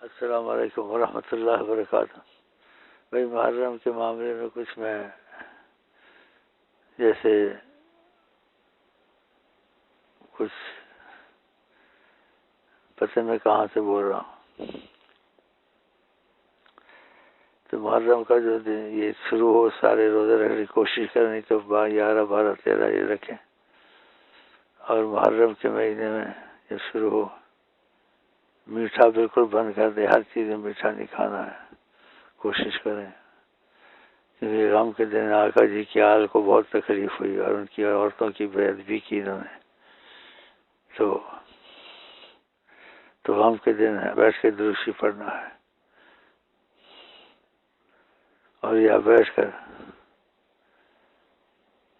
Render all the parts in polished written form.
السلام علیکم ورحمۃ اللہ وبرکاتہ۔ بھائی محرم کے معاملے میں کچھ میں جیسے کچھ پتہ میں کہاں سے بول رہا ہوں، تو محرم کا جو دن یہ شروع ہو سارے روزے رکھنے کی کوشش کرنی، تو 11، 12، 13 یہ رکھیں، اور محرم کے مہینے میں جب شروع ہو میٹھا بالکل بند کر دے، ہر چیز میں میٹھا نہیں کھانا ہے، کوشش کریں، کیونکہ غم کے دن آقا جی کی آل کو بہت تکلیف ہوئی اور ان کی عورتوں کی بے ادبی کی انہوں نے، تو غم کے دن ہے بیٹھ کے دروشی پڑھنا ہے، اور یا بیٹھ کر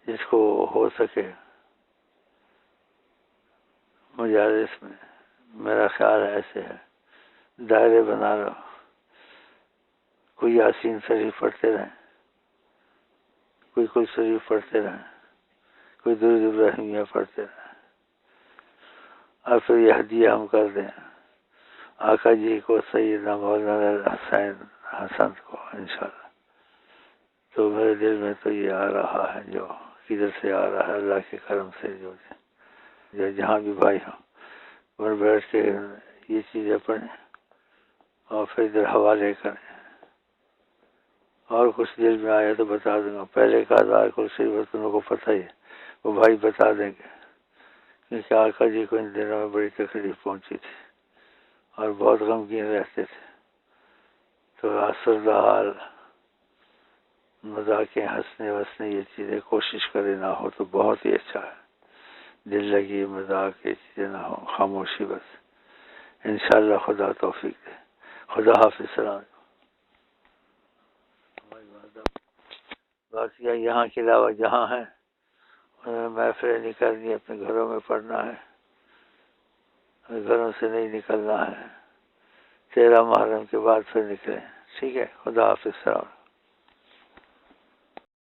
جس کو ہو سکے مجالس میں، میرا خیال ایسے ہے دائرے بنا لو، کوئی یاسین شریف پڑھتے رہیں، کوئی کل شریف پڑھتے رہیں، کوئی درود ابراہیمیہ پڑھتے رہیں، اور پھر یہ ہدیہ ہم کر دیں آقا جی کو، سیدنا مولانا حسن کو انشاءاللہ۔ تو میرے دل میں تو یہ آ رہا ہے، جو کدھر سے آ رہا ہے اللہ کے کرم سے، جو جہاں بھی بھائی ہوں اور بیٹھ کے یہ چیزیں پڑھیں اور پھر ادھر حوالے کریں، اور کچھ دل میں آیا تو بتا دوں گا۔ پہلے کا ہزار کو صرف تم کو پتہ ہی ہے، وہ بھائی بتا دیں گے، کیونکہ آقا جی کو ان دنوں میں بڑی تکلیف پہنچی تھی اور بہت غمگین رہتے تھے، تو آسردہ حال، مذاقیں، ہنسنے وسنے، یہ چیزیں کوشش کرے نہ ہو تو بہت ہی اچھا ہے، دل لگی مذاق یہ چیزیں نہ ہو، خاموشی بس، انشاءاللہ خدا توفیق دے۔ خدا حافظ، السلام۔ باقی یہاں کے علاوہ جہاں ہیں محفلیں نہیں کرنی، اپنے گھروں میں پڑھنا ہے، گھروں سے نہیں نکلنا ہے، 13 محرم کے بعد پھر نکلیں، ٹھیک ہے؟ خدا حافظ، السلام۔